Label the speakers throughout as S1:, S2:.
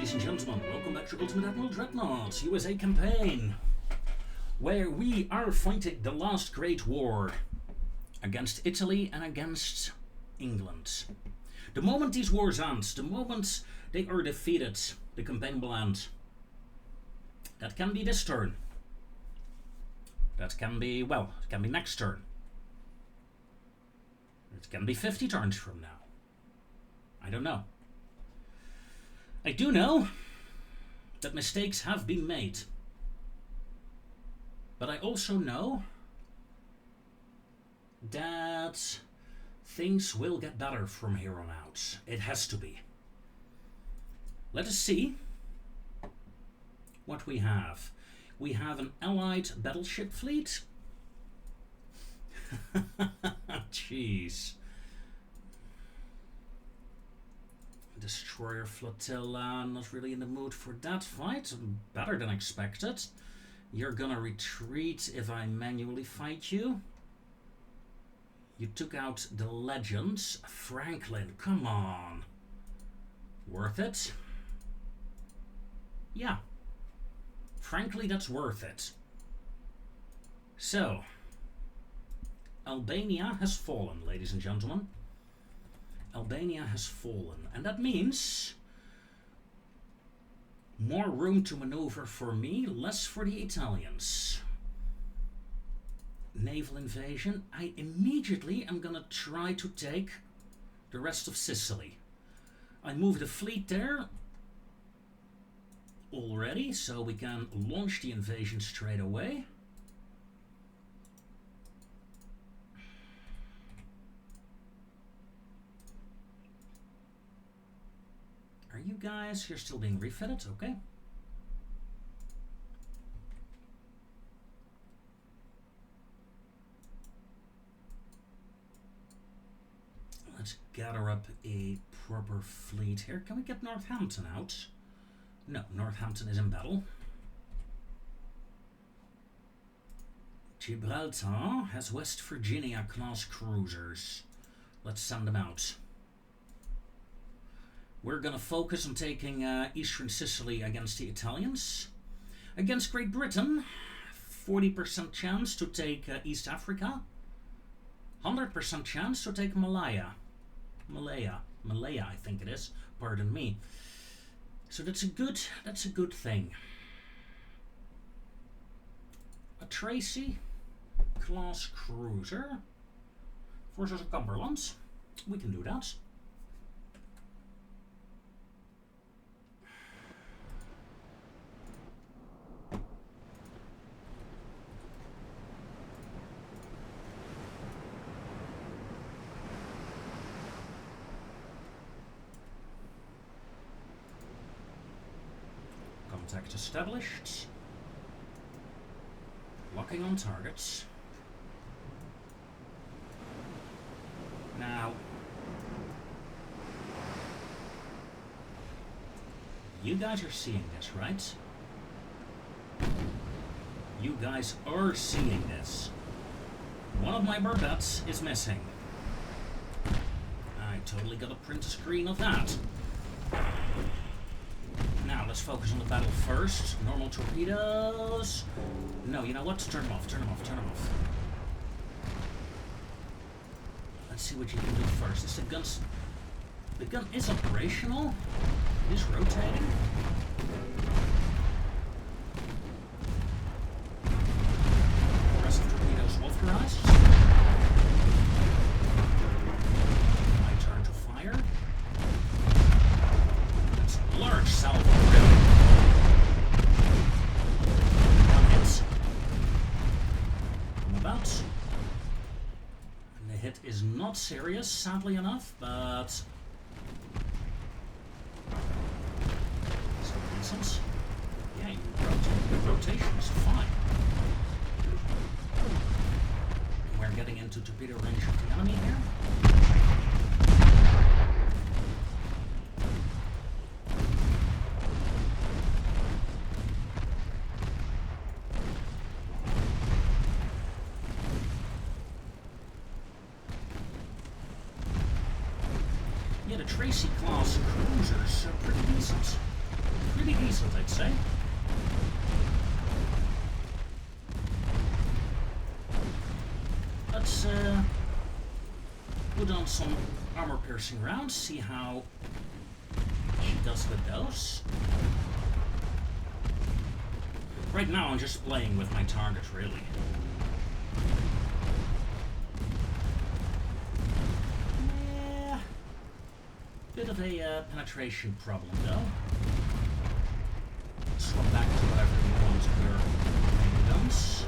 S1: ladies and gentlemen, welcome back to Ultimate Admiral Dreadnoughts USA campaign, where we are fighting the last great war against Italy and against England. The moment these wars end, the moment they are defeated, the campaign will end. That can be this turn. That can be, well, it can be next turn. It can be 50 turns from now. I don't know. I do know that mistakes have been made. But I also know that things will get better from here on out. It has to be. Let us see what we have. We have an Allied battleship fleet. Jeez. Destroyer flotilla, not really in the mood for that fight. Better than expected. You're gonna retreat if I manually fight you. You took out the legends. Franklin, come on. Worth it? Yeah. Frankly, that's worth it. So, Albania has fallen, ladies and gentlemen. Albania has fallen, and that means more room to maneuver for me, less for the Italians. Naval invasion. I immediately am gonna try to take the rest of Sicily. I moved the fleet there already, so we can launch the invasion straight away. Are you guys, you're still being refitted? Okay. Let's gather up a proper fleet here. Can we get Northampton out? No, Northampton is in battle. Gibraltar has West Virginia class cruisers. Let's send them out. We're going to focus on taking Eastern Sicily against the Italians. Against Great Britain, 40% chance to take East Africa. 100% chance to take Malaya, I think it is. Pardon me. So that's a good thing. A Tracy class cruiser versus a Cumberland. We can do that. Contact established. Locking on targets. Now, you guys are seeing this, right? You guys are seeing this. One of my Burbettes is missing. I totally gotta print a screen of that. Now, let's focus on the battle first. Normal torpedoes. No, you know what? Turn them off, turn them off, turn them off. Let's see what you can do first. Is the gun is operational. It is rotating. Rest of torpedoes authorized. My turn to fire. That's a large salvo. One hit. I'm about. And the hit is not serious, sadly enough, but so decent. Yeah, your rotation is fine. And we're getting into torpedo range of the enemy here. Yeah, the Tracy class cruisers are pretty decent. pretty decent, I'd say. Let's put on some armor-piercing rounds, see how she does with those. Right now I'm just playing with my target, really. Yeah. Bit of a penetration problem, though. Swap back to whatever you want here. Main guns.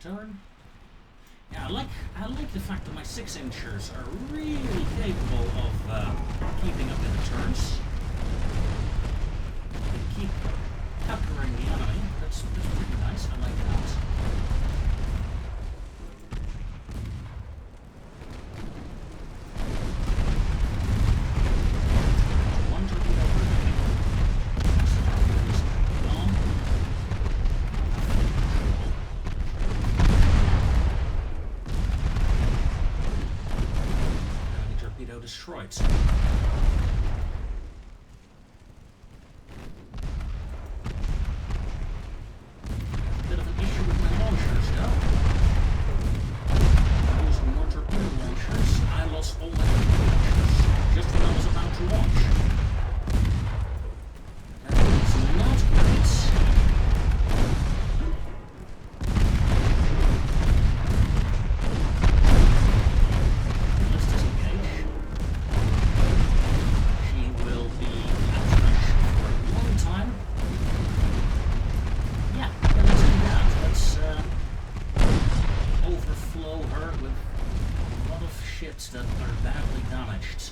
S1: Turn. Yeah, I like the fact that my 6-inchers are really capable of keeping up in the turns. They keep peppering the enemy. That's pretty nice. I like that. One torpedo per minute. That's the torpedoes gone. Destroyed. Bit of an issue with my launchers, though. I'm using more torpedo launchers. I lost all my torpedo launchers just when I was about to launch. That is not great. That are badly damaged.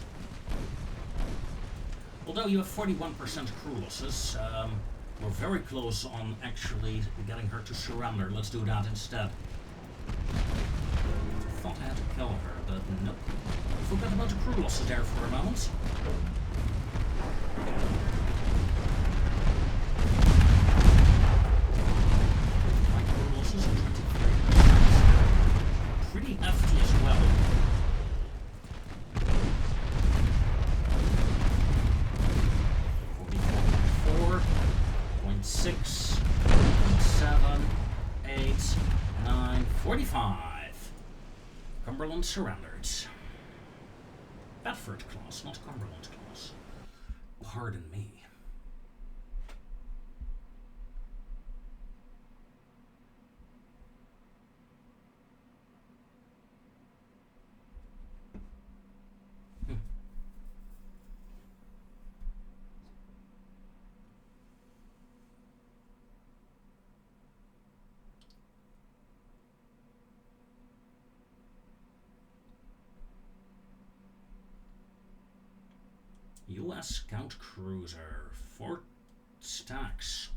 S1: Although you have 41% crew losses, we're very close on actually getting her to surrender. Let's do that instead. I thought I had to kill her, but nope. Forgot about the crew losses there for a moment. My crew losses are 23%. Pretty hefty as well. 6, 7, 8, 9, 45. Cumberland surrendered. Bedford class, not Cumberland class. Pardon me. US Scout Cruiser, 4 stacks.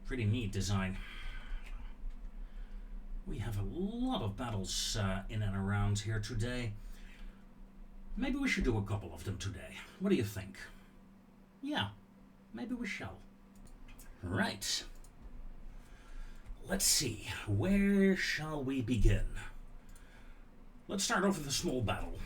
S1: Pretty neat design. We have a lot of battles in and around here today. Maybe we should do a couple of them today. What do you think? Yeah, maybe we shall. Right. Let's see, where shall we begin? Let's start off with a small battle.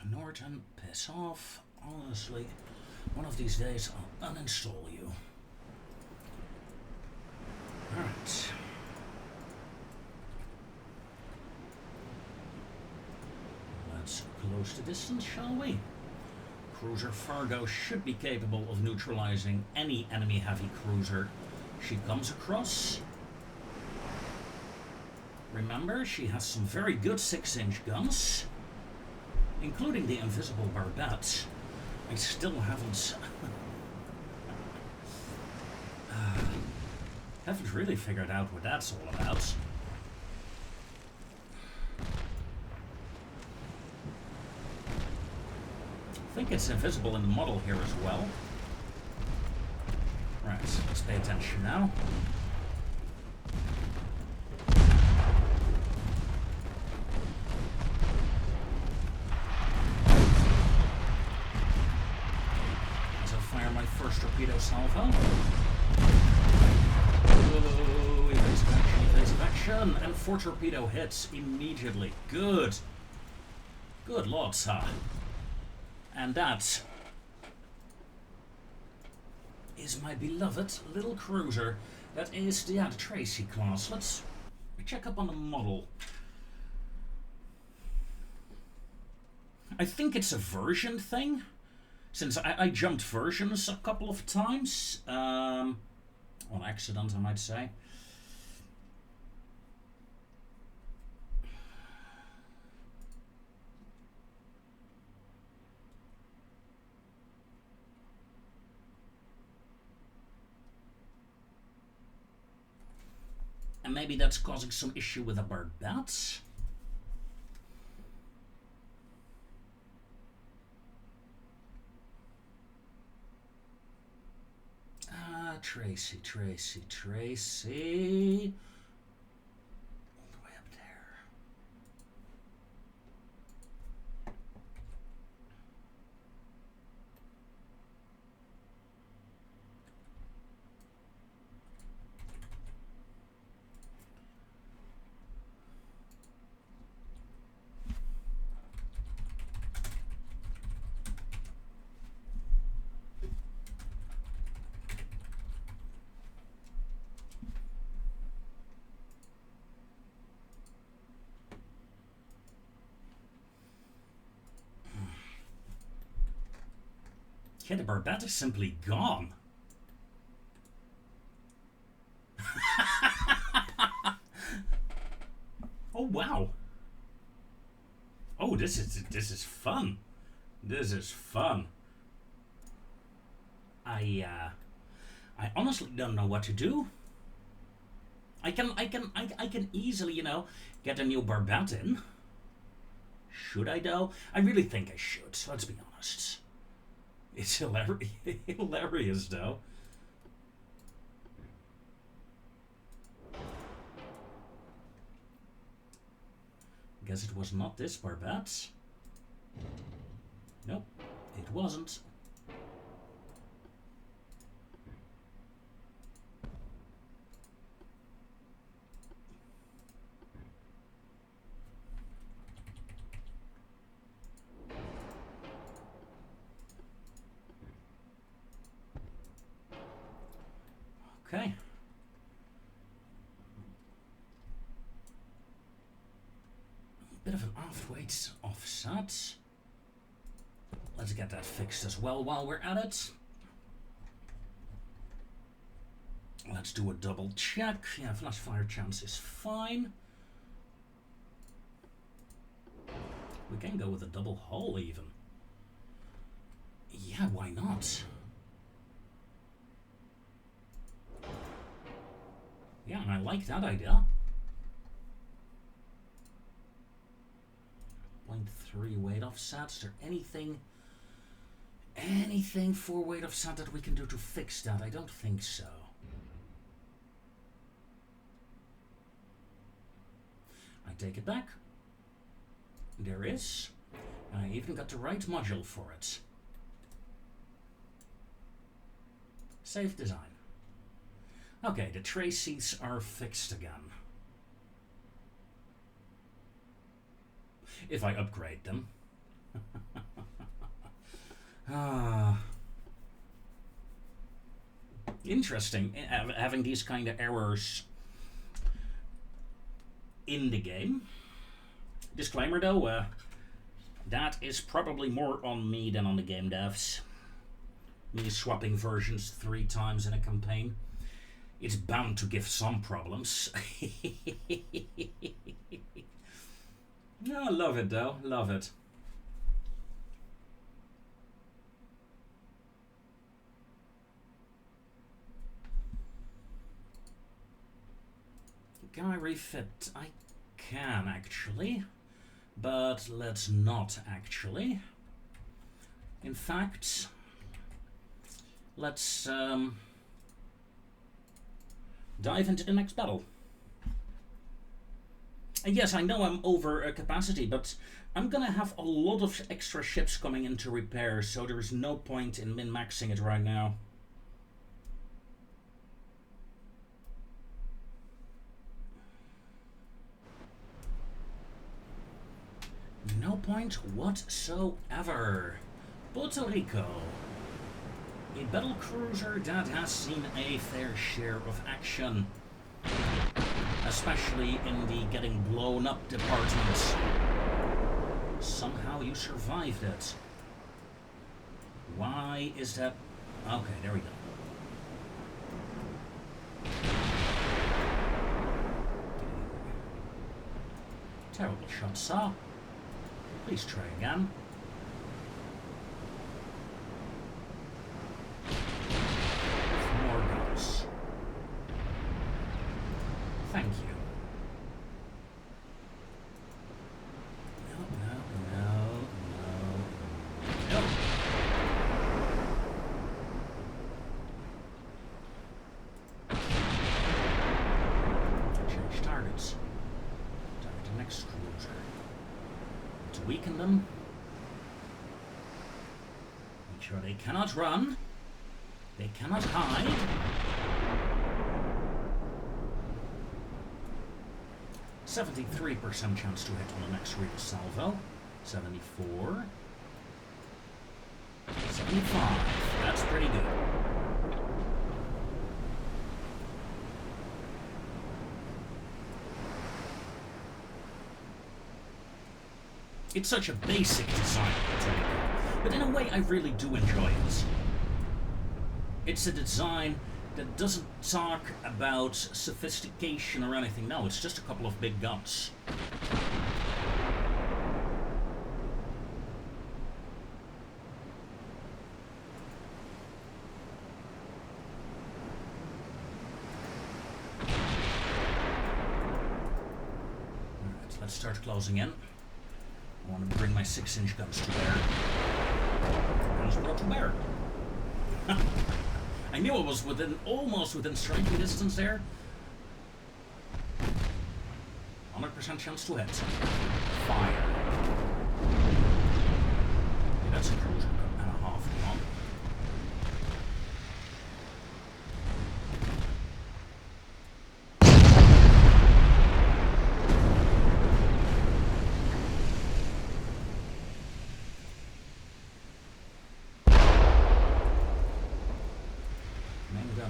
S1: Norton, piss off. Honestly, one of these days I'll uninstall you. Alright. close the distance, shall we? Cruiser Fargo should be capable of neutralizing any enemy heavy cruiser she comes across. Remember, she has some very good 6-inch guns, including the invisible barbette. I still haven't really figured out what that's all about. I think it's invisible in the model here as well. Right, let's pay attention now. As I fire my first torpedo salvo. Oh, evasive action, and 4 torpedo hits immediately. Good. Good lord, sir. And that is my beloved little cruiser. That is the Tracy class. Let's check up on the model. I think it's a version thing, since I jumped versions a couple of times. On accident, I might say. And maybe that's causing some issue with the barbette. Tracy. All the way up there. Yeah, the barbette is simply gone. Oh wow. Oh, this is fun. This is fun. I honestly don't know what to do. I can easily, you know, get a new barbette in. Should I though? I really think I should, let's be honest. It's hilarious though. Guess it was not this barbette. Nope, it wasn't. Okay. Bit of an aft weight offset. Let's get that fixed as well while we're at it. Let's do a double check. Yeah, flash fire chance is fine. We can go with a double hull even. Yeah, why not? Yeah, and I like that idea. 0.3 weight offset. Is there anything for weight offset that we can do to fix that? I don't think so. I take it back. There is. I even got the right module for it. Save design. Okay, the tray seats are fixed again. If I upgrade them. Interesting, having these kind of errors in the game. Disclaimer though, That is probably more on me than on the game devs. Me swapping versions 3 times in a campaign. It's bound to give some problems. No, I love it though, love it. Can I refit? I can actually, but let's not actually. In fact, let's dive into the next battle. And yes, I know I'm over capacity, but I'm gonna have a lot of extra ships coming into repair, so there is no point in min-maxing it right now. No point whatsoever. Puerto Rico. A battle cruiser that has seen a fair share of action. Especially in the getting blown up department. Somehow you survived it. Why is that? Okay, there we go. Terrible shot, sir. Please try again. More guns. Thank you. No. Change targets. Target the next cruiser. To weaken them. Make sure they cannot run. They cannot hide. %73% chance to hit on the next real salvo. 74. 75. That's pretty good. It's such a basic design, but in a way I really do enjoy it. It's a design that doesn't talk about sophistication or anything. No, it's just a couple of big guns. Alright, let's start closing in. I want to bring my 6-inch guns to bear. Guns brought to bear. I knew it was almost within striking distance there. 100% chance to hit. Fire. Okay, that's a cruiser and a half long.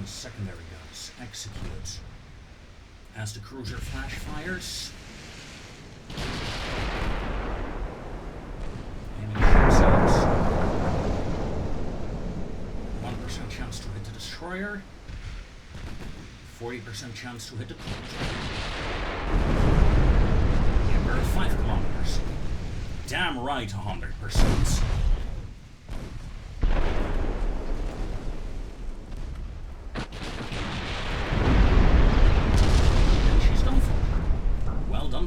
S1: Secondary guns execute as the cruiser flash fires. Aiming short zones. 1% chance to hit the destroyer. 40% chance to hit the cruiser. Yeah, we're at 5 kilometers. Damn right, 100%.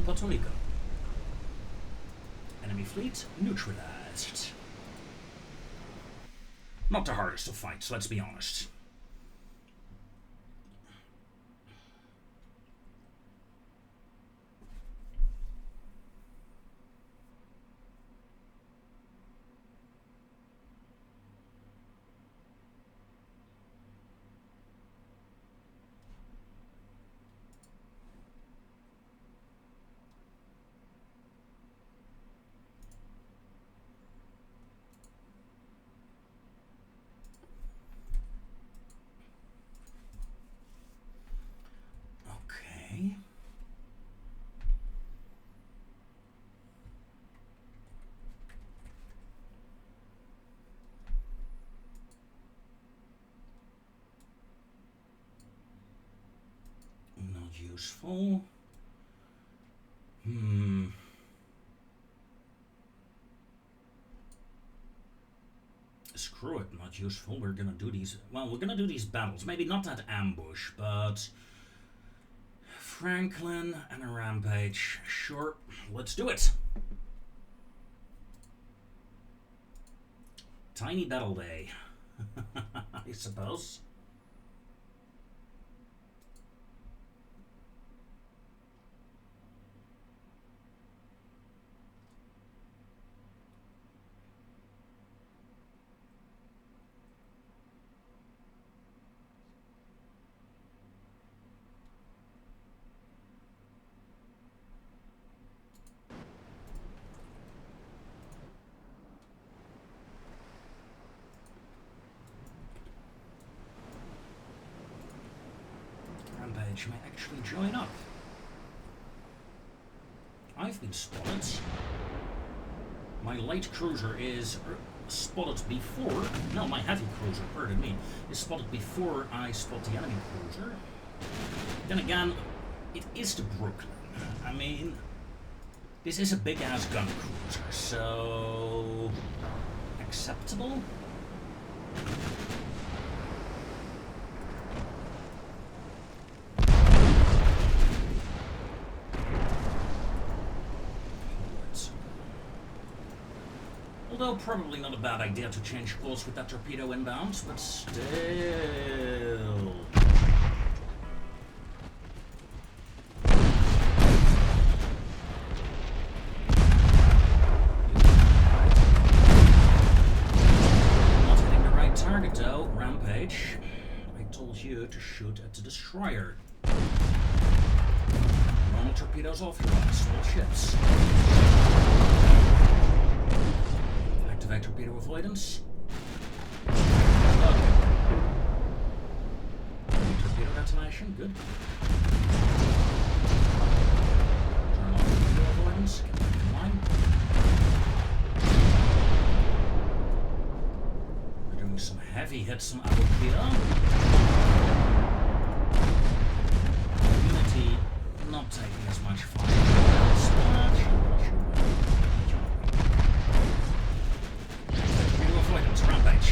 S1: Puerto Rico. Enemy fleet neutralized. Not the hardest of fights, let's be honest. useful. Screw it, not useful. We're gonna do these... Well, we're gonna do these battles. Maybe not that ambush, but... Franklin and a rampage. Sure, let's do it. Tiny battle day, I suppose. Rampage may actually join up. I've been spotted. My light cruiser is spotted before... No, my heavy cruiser, pardon me, is spotted before I spot the enemy cruiser. Then again, it is the Brooklyn. I mean, this is a big-ass gun cruiser, so... acceptable? Although probably not a bad idea to change course with that torpedo inbound, but still... Not hitting the right target though, Rampage. I told you to shoot at the destroyer. Normal torpedoes authorized, all ships. Activate torpedo avoidance. Okay. Torpedo detonation, good. Turn off torpedo avoidance, get back in line. We're doing some heavy hits on our torpedo. Unity not taking as much fire. Rampage.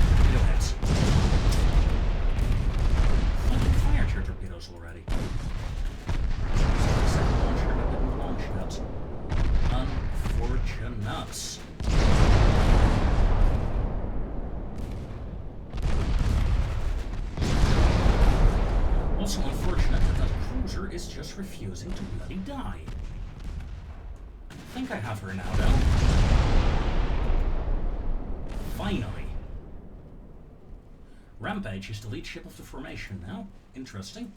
S1: Torpedo hits. I think I fired your torpedoes already. Second launcher that didn't launch yet. Unfortunate. Also unfortunate that that cruiser is just refusing to bloody die. I think I have her now, though. Finally. Rampage is the lead ship of the formation now. Interesting.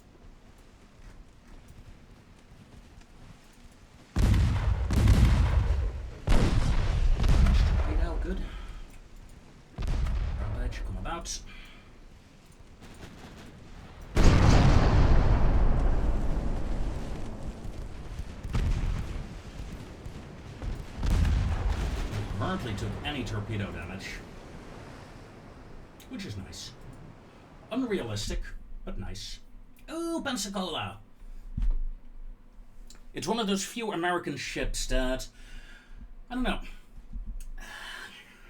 S1: Torpedo, good. Rampage, come about. Hardly took any torpedo damage, which is nice. Unrealistic, but nice. Ooh, Pensacola! It's one of those few American ships that, I don't know,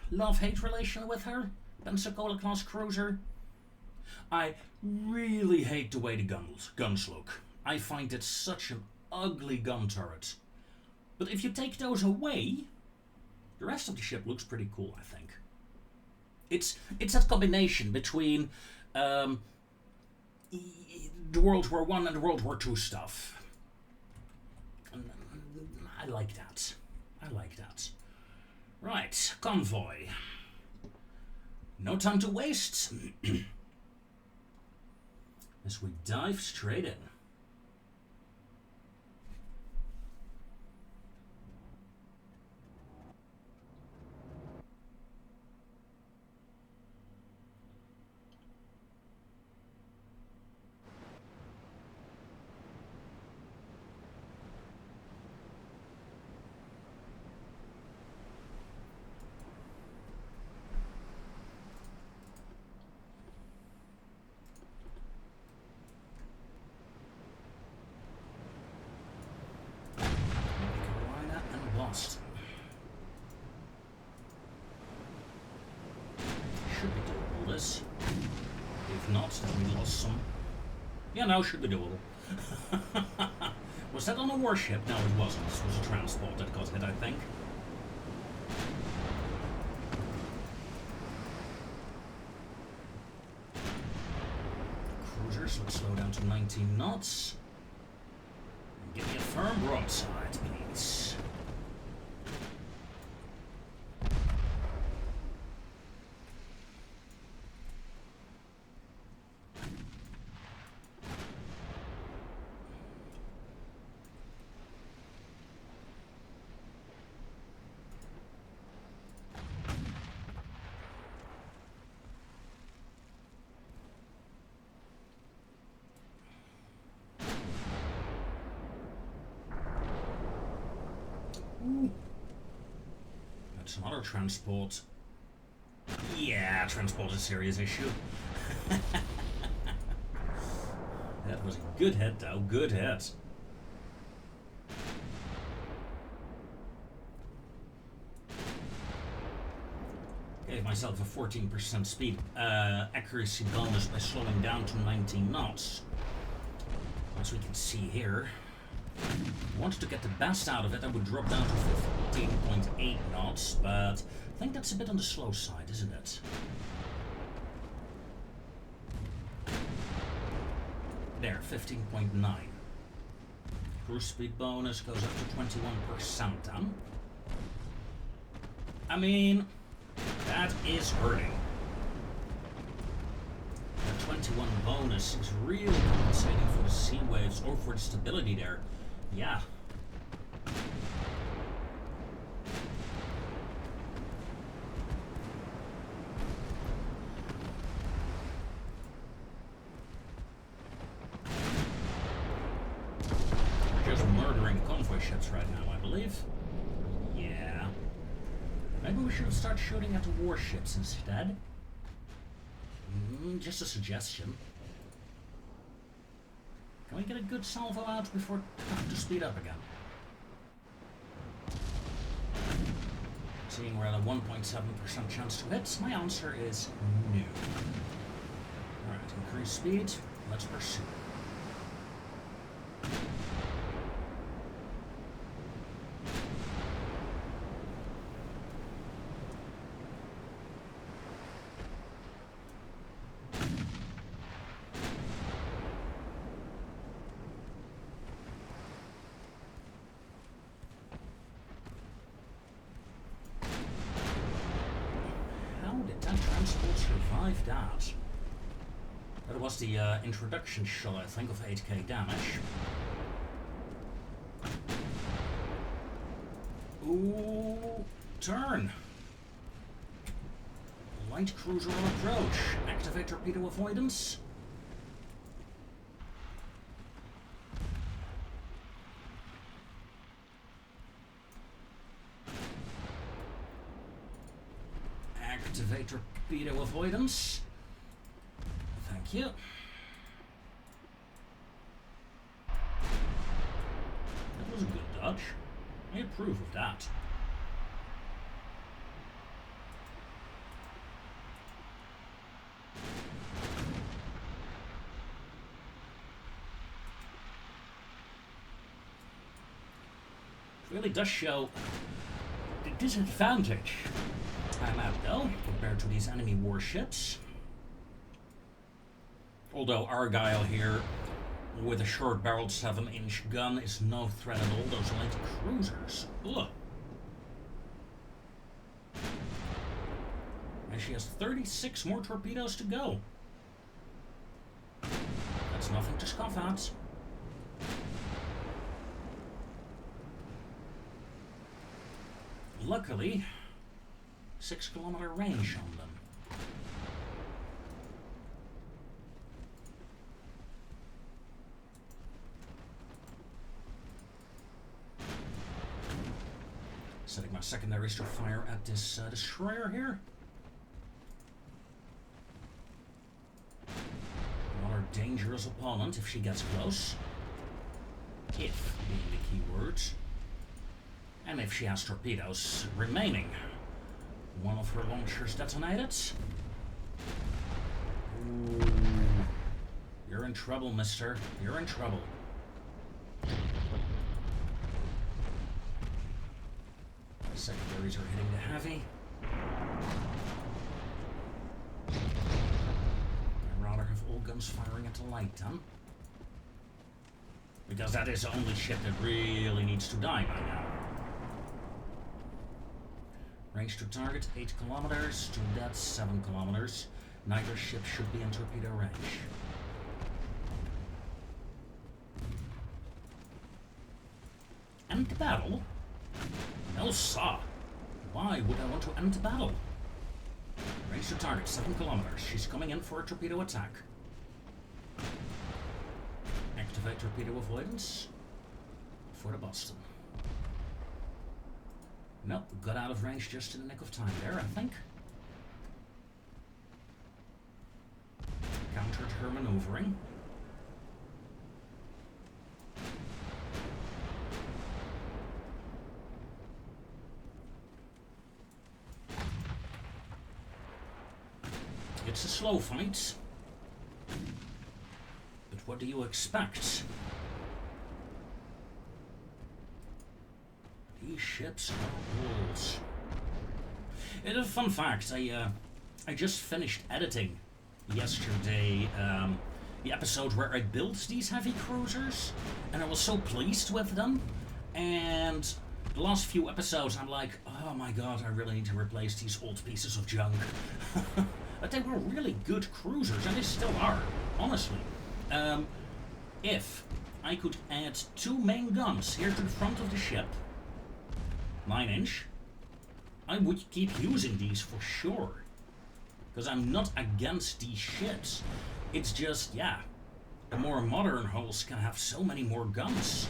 S1: love-hate relation with her. Pensacola class cruiser. I really hate the way the guns look. I find it such an ugly gun turret. But if you take those away, the rest of the ship looks pretty cool, I think. It's that combination between the World War I and the World War II stuff. I like that. I like that. Right, convoy. No time to waste. As we dive straight in. 5 knots, then we lost some. Yeah, no, should be doable. Was that on a warship? No, it wasn't. It was a transport that got hit, I think. Cruisers, let's slow down to 19 knots. Give me a firm broadside, please. Ooh. That's another transport. Yeah, transport is a serious issue. That was a good hit, though. Good hit. Gave myself a 14% speed accuracy bonus by slowing down to 19 knots. As we can see here, if I wanted to get the best out of it, I would drop down to 15.8 knots, but I think that's a bit on the slow side, isn't it? There, 15.9. Cruise speed bonus goes up to 21% then. I mean, that is hurting. The 21 bonus is really compensating for the sea waves or for the stability there. Yeah. We're just murdering convoy ships right now, I believe. Yeah. Maybe we should start shooting at the warships instead. Just a suggestion. Can we get a good salvo out before having to speed up again? Seeing we're at a 1.7% chance to hit, my answer is no. Alright, increase speed. Let's pursue. Transport survived that. That was the introduction shot, I think, of 8k damage. Ooh, turn. Light cruiser on approach. Activate torpedo avoidance. Activate torpedo avoidance. Thank you. That was a good dodge. I approve of that. It really does show the disadvantage I'm at, though, compared to these enemy warships. Although Argyle here, with a short-barreled 7-inch gun, is no threat at all. Those light cruisers. Ugh. And she has 36 more torpedoes to go. That's nothing to scoff at. Luckily, 6-kilometer range on them. Setting my secondaries to fire at this destroyer here. Another dangerous opponent if she gets close. If being the key words. And if she has torpedoes remaining. One of her launchers detonated. Ooh. in trouble, mister. You're in trouble. Secondaries are hitting the heavy. I'd rather have all guns firing at the light then. Because that is the only ship that really needs to die by now. Range to target 8 kilometers, to death 7 kilometers. Neither ship should be in torpedo range. End the battle? No, sir. Why would I want to end the battle? Range to target 7 kilometers. She's coming in for a torpedo attack. Activate torpedo avoidance for the Boston. Nope, got out of range just in the nick of time there, I think. Countered her maneuvering. It's a slow fight. But what do you expect? These ships are walls. It's a fun fact. I just finished editing yesterday the episode where I built these heavy cruisers, and I was so pleased with them. And the last few episodes, I'm like, oh my god, I really need to replace these old pieces of junk. But they were really good cruisers, and they still are, honestly. If I could add 2 main guns here to the front of the ship, 9-inch, I would keep using these for sure. Because I'm not against these ships. It's just, yeah, the more modern hulls can have so many more guns.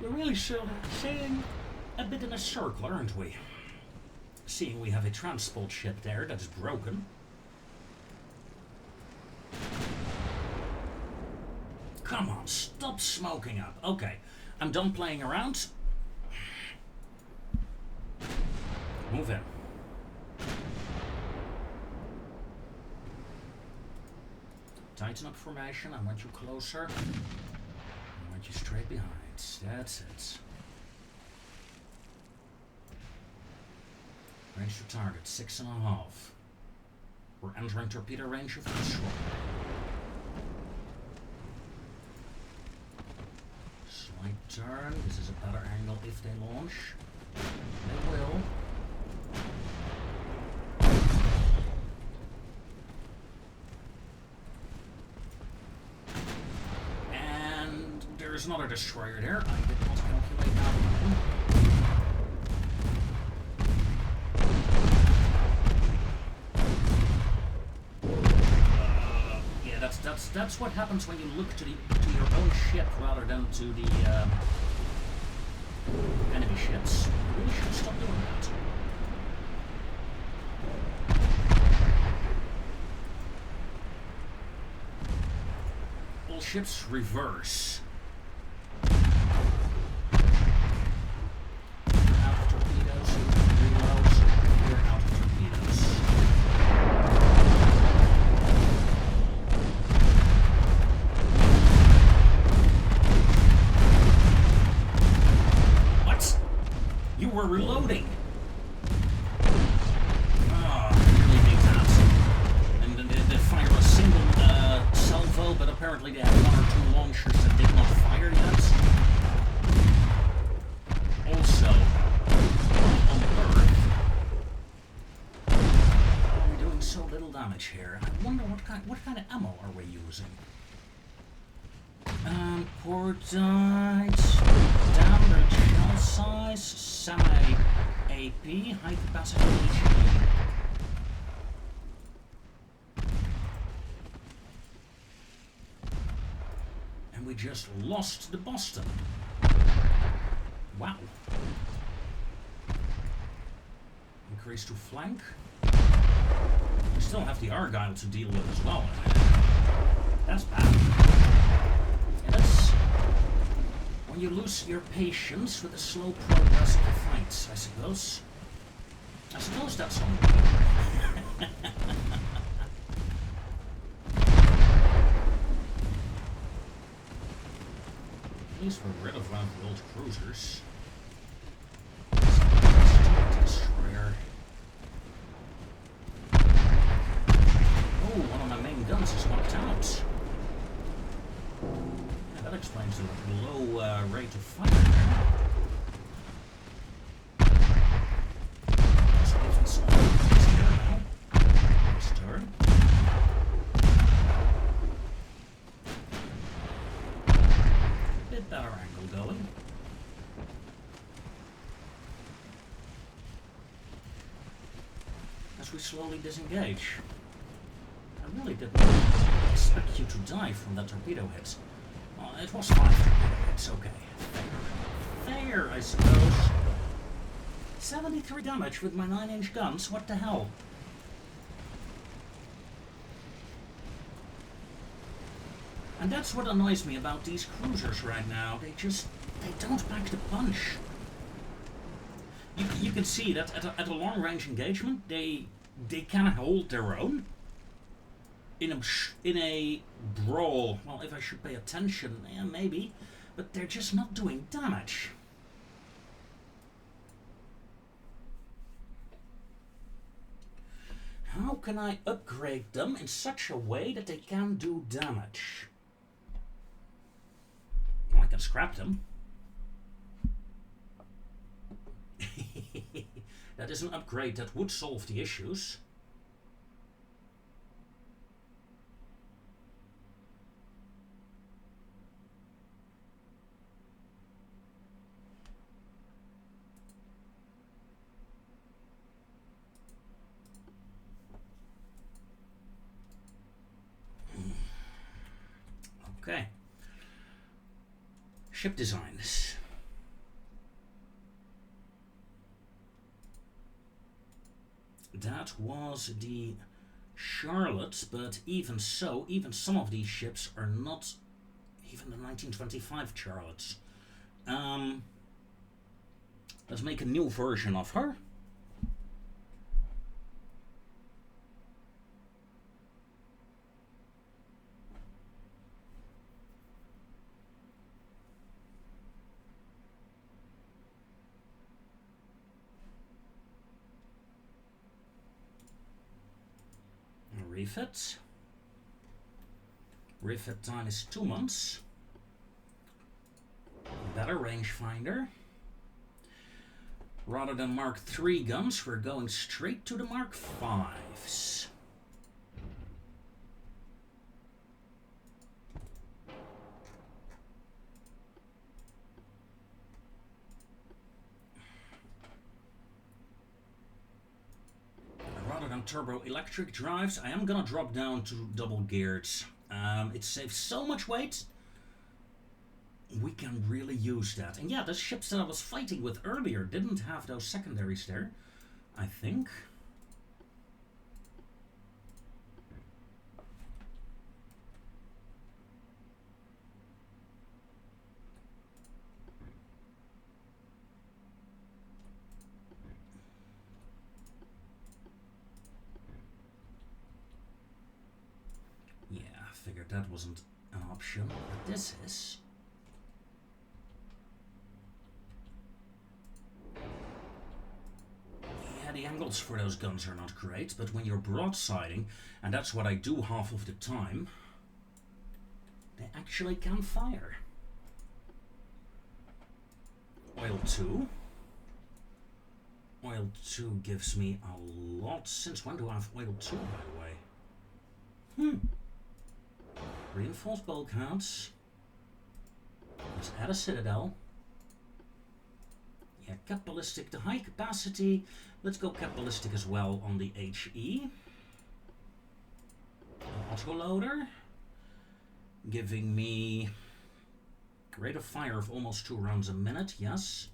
S1: We're really saying a bit in a circle, aren't we? Seeing we have a transport ship there that is broken. Come on, stop smoking up. Okay, I'm done playing around. Move in. Tighten up formation. I want you closer. I want you straight behind. That's it. Range to target 6.5. We're entering torpedo range of control. Slight turn. This is a better angle if they launch. They will. And there's another destroyer there. I did not calculate that one. That's what happens when you look to your own ship rather than to the enemy ships. You really should stop doing that. All ships reverse. Out of torpedoes, reloads, you're out of torpedoes. We're reloading. Oh, I really hate that. And they fire a single salvo, but apparently they have 1 or 2 launchers that did not fire yet. Also, on Earth, we're doing so little damage here. I wonder what kind of ammo are we using? Cordite, standard shell size, semi-AP, high capacity HE. And we just lost the Boston. Wow. Increase to flank. We still have the Argyle to deal with as well. That's bad. And that's when You lose your patience with the slow progress of the fights, I suppose. I suppose that's on me. At least we're rid of one of the old cruisers. Destroyer. Oh, one of my main guns is knocked out. Yeah, that explains the low rate of fire there. Let's leave this here now. Next turn. Bit better angle going. As we slowly disengage. I really didn't expect you to die from that torpedo hit. Well, it was 5 torpedo hits, okay. Fair, I suppose. 73 damage with my 9-inch guns, what the hell? And that's what annoys me about these cruisers right now. They don't pack the punch. You can see that at a long-range engagement, they can hold their own. In a brawl, well, if I should pay attention, yeah, maybe, but they're just not doing damage. How can I upgrade them in such a way that they can do damage? Well, I can scrap them. That is an upgrade that would solve the issues. Okay. Ship designs. That was the Charlotte, but even so, even some of these ships are not even the 1925 Charlottes. Let's make a new version of her. Refit. Refit time is 2 months. Better rangefinder. Rather than Mark III guns, we're going straight to the Mark V's. On turbo electric drives, I am gonna drop down to double geared. It saves so much weight. We can really use that. And yeah, the ships that I was fighting with earlier didn't have those secondaries there, I think. Figured that wasn't an option, but this is. Yeah, the angles for those guns are not great, but when you're broadsiding, and that's what I do half of the time, they actually can fire. Oil 2. Oil 2 gives me a lot. Since when do I have oil 2, by the way? Reinforced bulkheads. Let's add a citadel. Yeah, cap ballistic to high capacity. Let's go cap ballistic as well on the HE. Autoloader. Giving me rate of fire of almost 2 rounds a minute. Yes.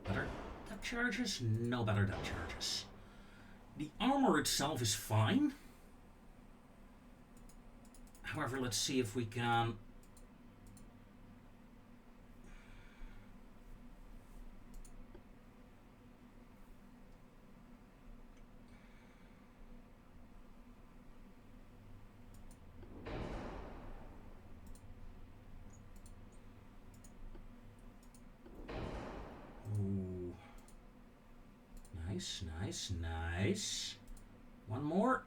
S1: Better depth charges? No better depth charges. The armor itself is fine. However, let's see if we can Nice, nice, nice. One more.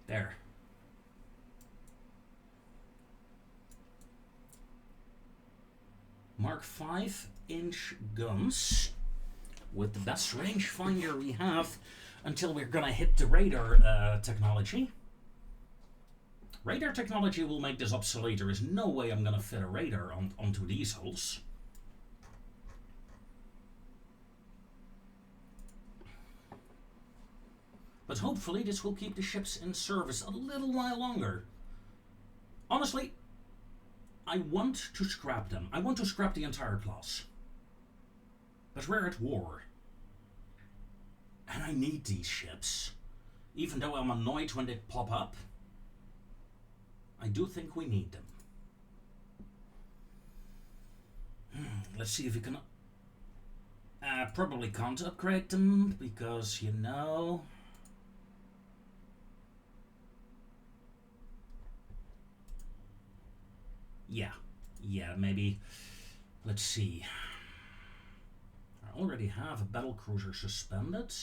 S1: There. Mark 5-inch guns with the best rangefinder we have until we're gonna hit the radar technology. Radar technology will make this obsolete. There is no way I'm gonna fit a radar onto these holes. But hopefully this will keep the ships in service a little while longer. Honestly, I want to scrap them. I want to scrap the entire class. But we're at war. And I need these ships. Even though I'm annoyed when they pop up, I do think we need them. Let's see if we can... probably can't upgrade them, because, you know... Yeah, maybe... Let's see. I already have a battle cruiser suspended.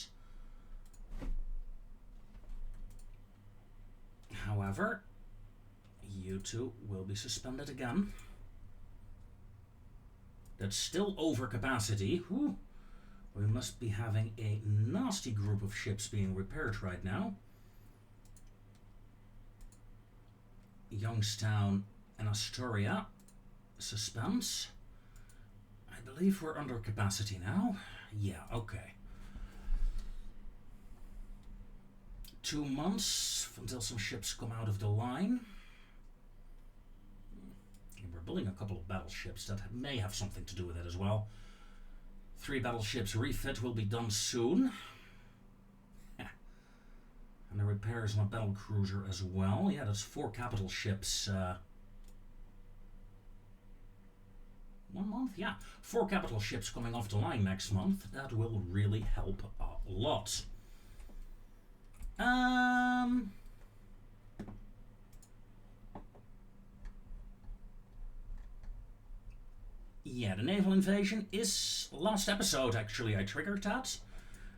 S1: However, you two will be suspended again. That's still over capacity. Whew. We must be having a nasty group of ships being repaired right now. Youngstown and Astoria. Suspense. I believe we're under capacity now. Yeah, okay. 2 months until some ships come out of the line. And we're building a couple of battleships that may have something to do with it as well. 3 battleships refit will be done soon. And the repairs on a battle cruiser as well. Yeah, that's 4 capital ships. 1 month? Yeah. 4 capital ships coming off the line next month. That will really help a lot. Yeah, the naval invasion is last episode, actually. I triggered that.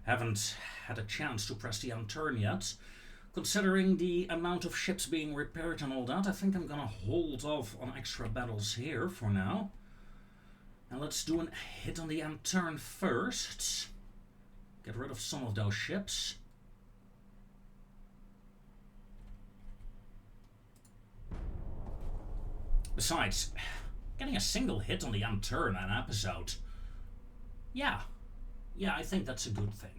S1: Haven't had a chance to press the end turn yet. Considering the amount of ships being repaired and all that, I think I'm gonna hold off on extra battles here for now. And let's do a hit on the end turn first. Get rid of some of those ships. Besides, getting a single hit on the end turn an episode. Yeah, I think that's a good thing.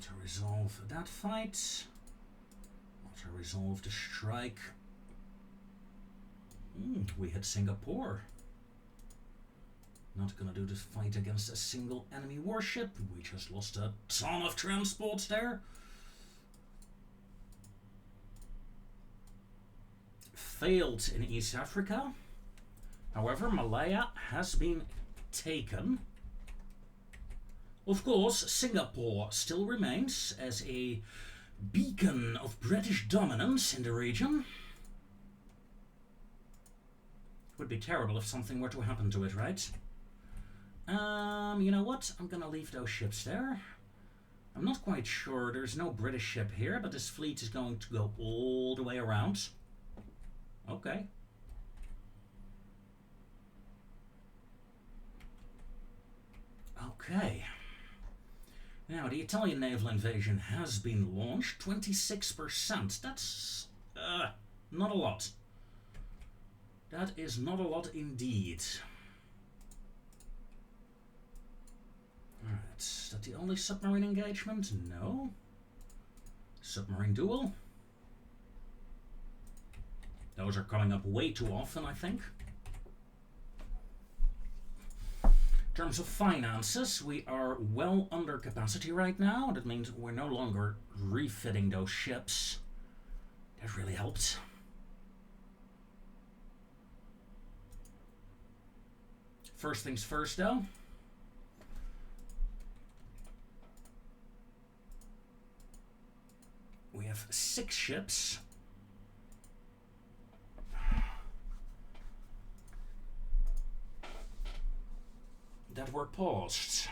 S1: To resolve that fight. To resolve the strike. We hit Singapore. Not gonna do this fight against a single enemy warship. We just lost a ton of transports there. Failed in East Africa. However, Malaya has been taken. Of course, Singapore still remains as a beacon of British dominance in the region. It would be terrible if something were to happen to it, right? You know what? I'm gonna leave those ships there. I'm not quite sure. There's no British ship here, but this fleet is going to go all the way around. Okay. Okay. Now, the Italian naval invasion has been launched. 26%. That's not a lot. That is not a lot indeed. Alright, is that the only submarine engagement? No. Submarine duel. Those are coming up way too often, I think. In terms of finances, we are well under capacity right now. That means we're no longer refitting those ships. That really helped. First things first, though. We have 6 ships. That were paused.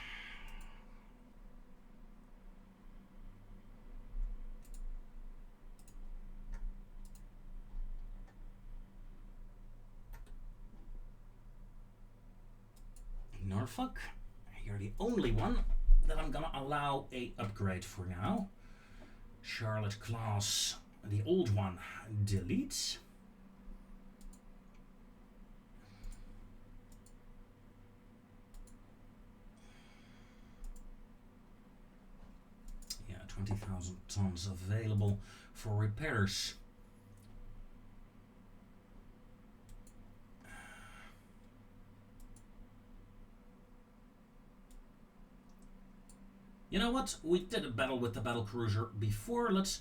S1: Norfolk, you're the only one that I'm gonna allow a upgrade for now. Charlotte class, the old one, delete. Yeah, 20,000 tons available for repairs. You know what? We did a battle with the battle cruiser before. Let's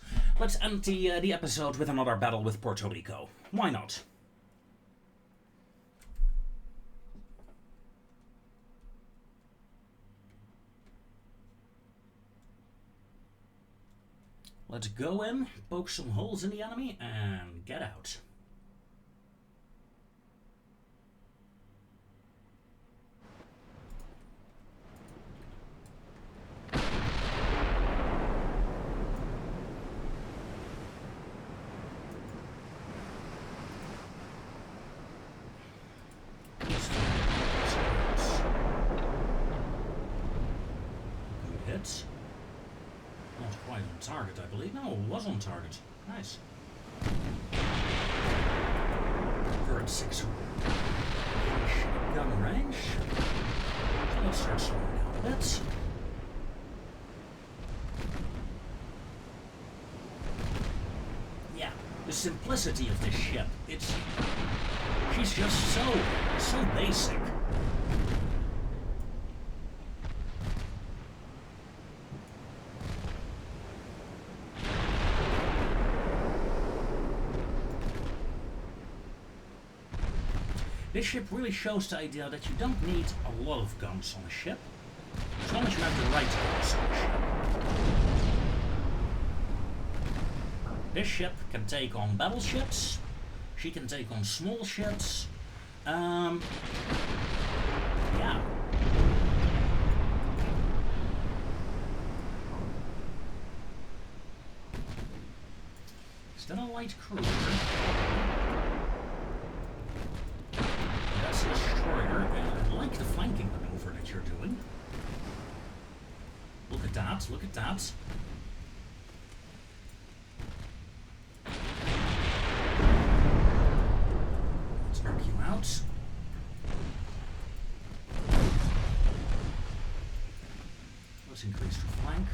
S1: end the episode with another battle with Puerto Rico. Why not? Let's go in, poke some holes in the enemy, and get out. Not quite on target, I believe. No, it was on target. Nice. We're at 6 gun range. So let's start slowing down a bit. Yeah, the simplicity of this ship. She's just so basic. This ship really shows the idea that you don't need a lot of guns on a ship, as long as you have the right guns on a ship. This ship can take on battleships, she can take on small ships, yeah. Is that a light cruiser? That's a destroyer, and I like the flanking maneuver that you're doing. Look at that, look at that. Let's knock you out. Let's increase the flank.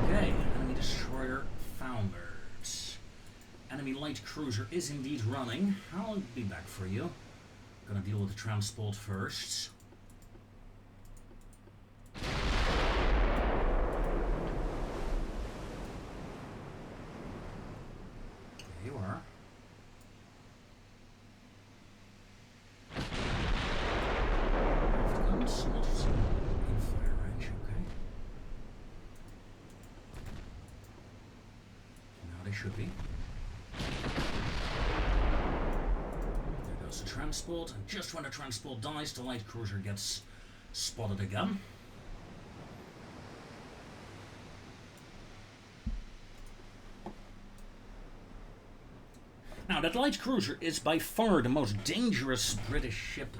S1: Okay, enemy destroyer foundered. Enemy light cruiser is indeed running. I'll be back for you. Gonna deal with the transport first. There you are. Guns, not in fire range, okay. Now they should be. There goes the transport, and just when the transport dies, the light cruiser gets spotted again. Now, that light cruiser is by far the most dangerous British ship.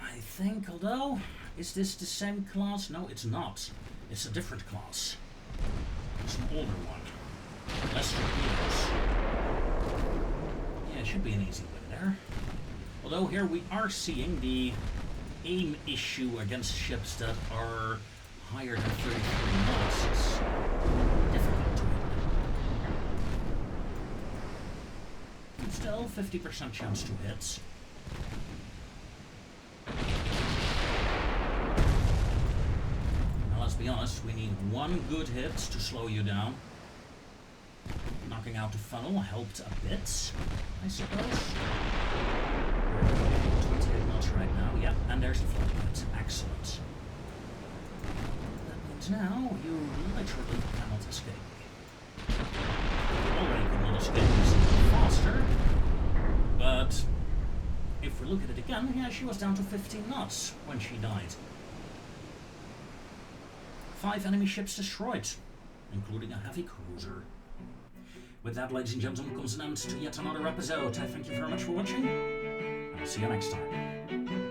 S1: I think, although, is this the same class? No, it's not. It's a different class. It's an older one. Less torpedoes. Yeah, it should be an easy win there. Although here we are seeing the aim issue against ships that are higher than 33 knots is difficult to hit. Still, 50% chance to hit. Now let's be honest, we need one good hit to slow you down. Knocking out the funnel helped a bit, I suppose. 28 knots right now, yeah, and there's the flood bit. Excellent. That means now you literally cannot escape. Already could not escape faster, but if we look at it again, yeah, she was down to 15 knots when she died. 5 enemy ships destroyed, including a heavy cruiser. With that, ladies and gentlemen, comes an end to yet another episode. I thank you very much for watching, and I'll see you next time.